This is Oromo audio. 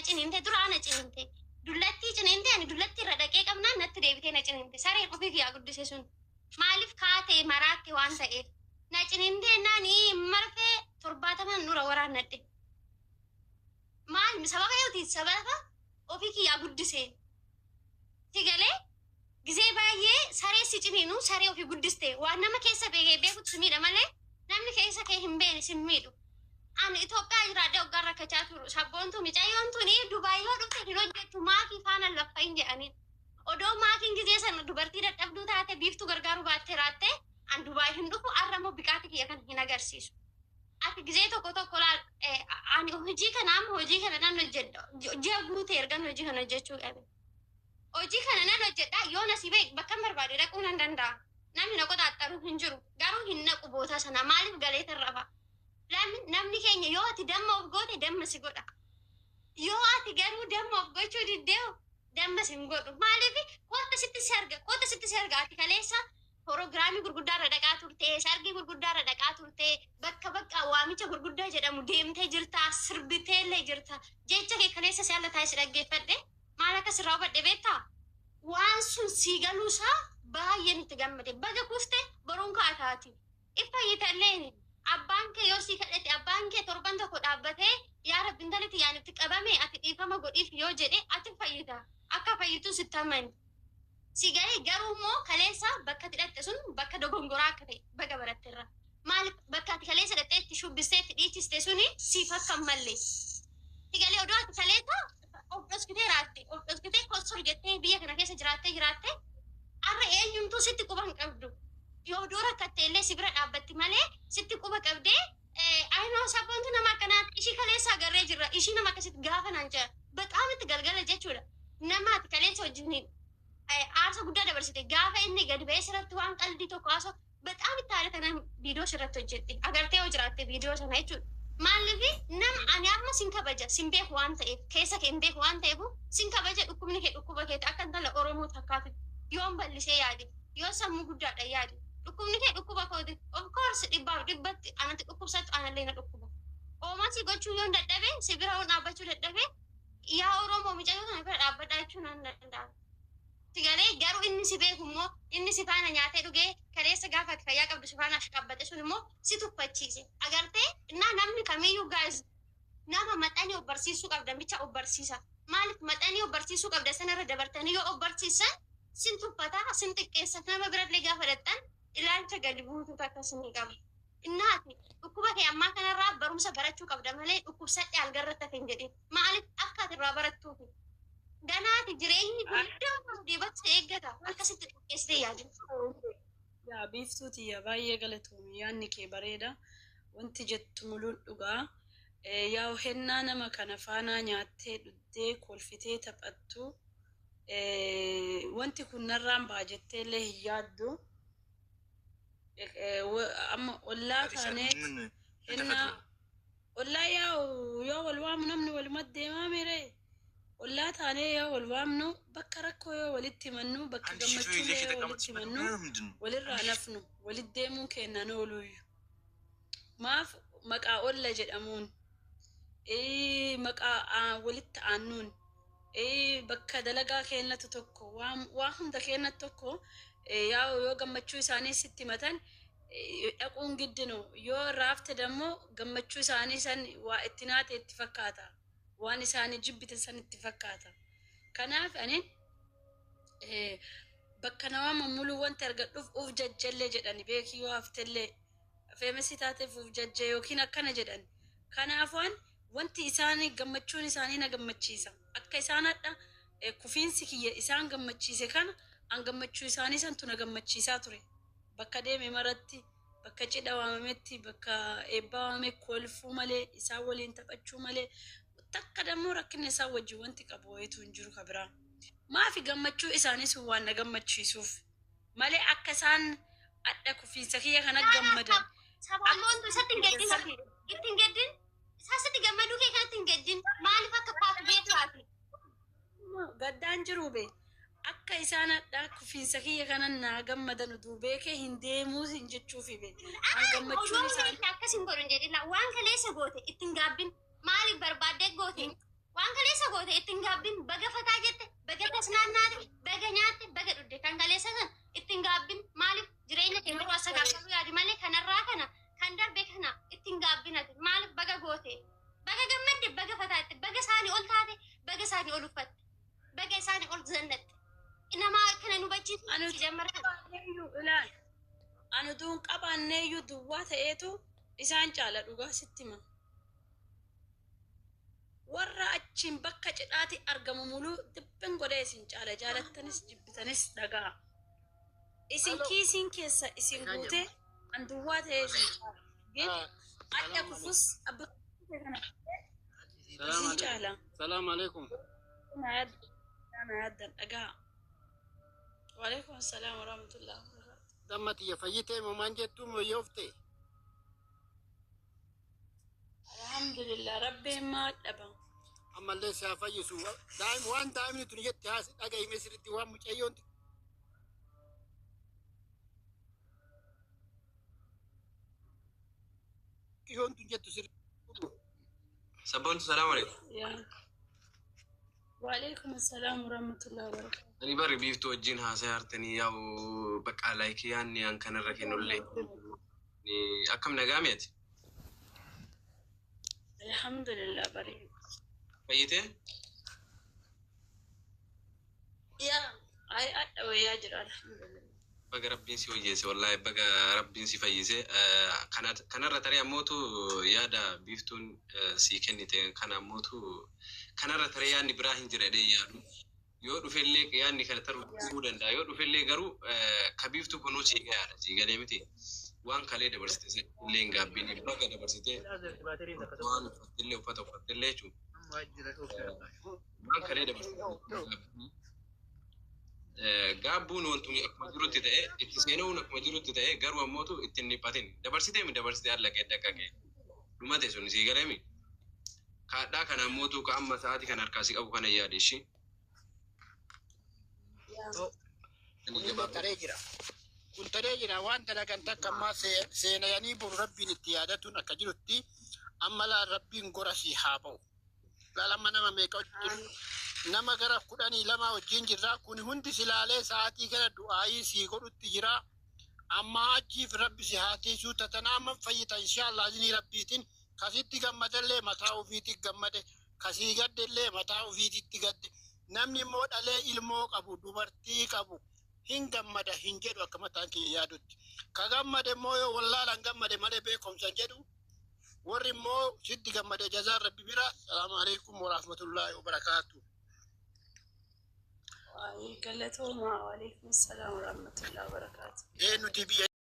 cininte durana cininte dullatti cininte ani dullatti irra dhaqee qabnaan natti deebitee na cininte sareen ofii kiyyaa guddise sun maaliif kaatee maraatte waan ta'eef na cininte naani marfee 70 nura waraannadhe maal sababa yooti sababa ofii kiyyaa guddise tigalee gisee baay'ee saree si ciniinu saree ofii guddiste waan nama keessa beekutu simiidha malee namni keessa kee hin beene simmiidhu. Ani Itoophiyaa jiraadhe waggaa rakkachaa turu. Sabboontu mucayyoontu ni Dubaay yoo dhufte hin hojjettu maakii faana laffa hin jedhaniin. Odoo maakiin gisee sana dubartii dadhabduu taate biiftuu gargaaru baattee raatte an Dubaay hin dhufu arramoo biqaati kiyya kan hin agarsiisu. Ati gisee tokko laal ani hojii kana nan hojjedha. Ji'a guutee ergan hojii kana hojjechuu qabe. Hojii kana nan hojjedha yoo nasii beek bakka barbaade dhaquu nan danda'a. Namni na qoxaaxaru hin jiru. Garuu hin naqu boota sana maaliif galeeta raba? Namni keenya yoo ati damma of goote damma si godha. Yoo ati garuu damma of gochuu diddeewu damma si hin godhu. Maaliif koota sitti si arga ati kaleessa proogiraamii gurguddaarra dhaqaa turte, sargii gurguddaarra dhaqaa turte, bakka waamicha gurguddaa jedhamu deemtee jirta, sirbiteellee jirta. Jecha kee kaleessa si alla taa'ee si dhaggeeffadhe maal akka sirraa hubadhe beektaa? Waan sun sii galuusaa baay'een itti gammade. Baga kuufte boruun kaataati. Iffayyitaallee abbaan kee yoo sii kadhate abbaan kee torban tokko dhaabbatee yaa rabbi intalatti yaan itti qabame ati dhiifama godhiif yoo jedhe ati fayyita. Akka fayyitu sitti amani. Si gahee garuu immoo kaleessa bakka hidhatte sun bakka dogongoraa akka ta'e baga baratteerra. Maaliif bakka ati kaleessa hidhattee itti shubbistee itti dhiichiste suni siif akka hin mallee. Si galee odoo ati kaleessa of dhoskitee kosor jettee biyya kana keessa jiraattee har'a eenyumtuu sitti quba hin qabdu. Yoo dura katteellee si bira dhaabbatti malee sitti quba qabdee ayinoo sabboontu nama akkanaati ishii kaleessa agarree jirra ishii nama akkasitti gaafa naan jira bexaam itti galgala jechuudha. Nama ati kaleessa wajjin aarsa guddaa dabarsite gaafa inni gadi ba'ee sirratti waan qalbii tokko haasoo bexaam itti haala kanaan viidiyoo sirratti hojjette agartee yoo jiraatte viidiyoo sana jechuudha. Maaliif nama ani amma sin kabaja sin beeku waan ta'eef keessa kee hin beeku waan ta'eef sin kabaja dhukkubni kee dhukkuba keeti akka intala Oromoo takkaatu yoon bal'isee yaade yoo sammuu guddaadhaan yaade dhukkubni kee dhukkuba kooti of course dhibbatti anatti dhukkubsattu anallee na dhukkuba. Oomasii gochuu yoon dadhabe si bira yoon dhaabbachuu dadhabe yaa Oromoo mucayyoo kana bira dhaabbadhaa jechuun nan danda'a. Tigalee garuu inni si beeku immoo inni si faana nyaatee dhugee kaleessa gaafa ati fayyaa qabdu si faana qabbate sun immoo si tuffachiise. Agartee namni kamiyyuu gaaz nama maxxanii of barsiisuu qabdan bicha of barsiisa. Maaliif maxxanii of barsiisuu qabda sanarra dabartanii yoo of barsiisan sin tuffataa sin xiqqeessa nama birallee gaafa dhattan ilaalcha gadi buutu akkasii qaba. Innaati dhukkuba kee ammaa kanarraa barumsa barachuu qabda malee dhukkubsadhe algarratti hin jedhin. Maaliif akka ati irraa barattuufi? Ganaati jireenyi guddaa dibatti eeggata akkasitti xiqqeessitee yaadu. Yaa biiftuuti yaa baay'ee galatoomii yaadni kee bareeda. Wanti jettu muluun dhugaa. Yaa hennaa nama kana faanaa nyaattee dhuddee kolfitee taphattu. Wanti kun narraan baajettee illee hin yaaddu. Amma ollaa taanee hennaa ollaa yoo wal waamu namni walumat deemaa miree. Ollaa taanee yoo wal waamnu bakka rakkoo yoo walitti himannu bakka gammachuu yoo walitti himannu walirraa nafnu walitti deemuun keennan ooluuyyu. Maaf maqaa olla jedhamuun maqaa walitti aannuun bakka dalagaa keennatu tokko waa hunda keennatu tokko yoo gammachuu isaanii sitti himatan dhaquun giddinu yoo raafte dammoo gammachuu isaanii san waa itti naate itti fakkaata. Waan isaanii jibbite san itti fakkaata. Kanaaf ani bakka nama muluu wanti argadhuuf uf jajjallee jedhani beekii yoo haftellee feemesi taateef uf jajjee yookiin akkana jedhan. Kanaafuu wanti isaanii gammachuun isaanii na gammachiisa. Akka isaan hadha kufiinsi kiyya isaan gammachiise kana an gammachuu isaanii santu na gammachiisaa ture. Bakka deeme maratti bakka cidha waamametti bakka eebbaa waamame kolfuu malee isaan waliin taphachuu malee takka dammoo rakkinni isaan wajjin wanti qabu wayitu hin jiru kabiraa. Maafi gammachuu isaanii sun waan na gammachiisuuf malee akka isaan adda kufiinsa kiyya kana gammadan. Sababoontu isatti hin geddin isatti gammaduu kee kanatti hin geddin maaliif akka paatu beektaati? Gaddaan jiru bee akka isaan adda kufiinsa kiyya kana na gammadan utuu beekee hin deemuu hin jechuufi bee. Gammachuun isaanii akkas hin godhan jedhila waan kaleessa goote ittiin gaabbin. Maaliif barbaadde goote waan kaleessa goote ittiin gaabbin baga fataa jette baga tasnaannaate baga nyaatte baga dhudde kan galeessan ittiin gaabbin maaliif jireenya kee yeroo asagaafatu yaadi malee kanarraa kana kan darbe kana ittiin gaabbinate maaliif baga goote baga gammadde baga fataatte baga isaanii ol taate baga isaanii ol uffatte baga isaanii ol zannatte inamaa kana nu bachiisu jammarra ilaal anu duun qabaanneeyyuu duwwaa ta'eetu isaan caala dhugaa sittima warra achiin bakka cidhaati argamu muluu dibbin godhee isin caala jaalattanis jibbitanis dhagaa isin kiisiin keessa isin guute an duwwaa ta'ee isin caala adda kufus abba kana isin caala Salaam alaikum. na yaddan dhagaa waalaikum assalaam warahmatullah Dammati ya fayyite momaan jettu moo yoofte? alhamdulillah rabbiin maa dhaba Ammallee saa fayyisu. Waan daa'imni tun jetti haas dhagahime sirriitti waan mucayyoon xiqqoon tun jettu sirriitti. Sabboon salaam alaikum. waalaikum assalaam warahmatullah wabarakatuh Ani bari biiftuu wajjin haasaa hartanii yaa'u bakka laayikii yaanni an kanarra kennullee. Akkam nagaa mi'ati? alhamdulillah barii Fayyite? yaa ay adda wayyaa jira alhamdulillah Baga rabbiin si hojjeese wallaahi baga rabbiin si fayyise. Kanarra tarii ammootu yaada biiftuun sii kennite kana ammootu kanarra tarii yaadni biraa hin jedhee yaadu. Yoo dhufellee yaadni kana taruu danda'a. Yoo dhufellee garuu ka biiftuu kunuu sii gahaadha. Sii galee miti. Waan kalee dabarsite illee hin gaabbiin baga dabarsite waan uffattillee uffata uffattillee jechuudha. Waan kalee dabarsite gaabbuun wantuni akkuma jirutti ta'e itti seenuun akkuma jirutti ta'e garuu ammootu itti hin dhiphatin dabarsitee allaqee dhaqqaqee dhumate sun sii galeemi kaadhaa kana ammootu ka amma sa'aatii kan harkaa si qabu kana yaade ishii. Kun taree jira waan dalagan takka ammaa seenayanii buru rabbiin itti yaadatuun akka jirutti amma laan rabbiin gora sii haa ba'u. Laalama nama meeqa jiru nama gara 12 wajjin jirra kun hundi silaalee sa'aatii gara du'aayii sii godhutti jira. Amma achiif rabbi si haatiisuu tatanaa amma fayyita inshaallah isinii rabbiitiin kasitti gammadallee mataa ofiitti gammade kasii gaddellee mataa ofiitti gadde namni immoo dhalee ilmoo qabu dubartii qabu hin gammada hin jedhu akka mataan kiyya yaadutti ka gammade immoo yoo wallaalan gammade malee beekomsa jedhu warri immoo sitti gammade jazaan rabbi bira. Salaamu alaikum warahmatullahi wabarakaatuh. galatooma waalaikum assalaam warahmatullah wabarakatuh Nuti biyya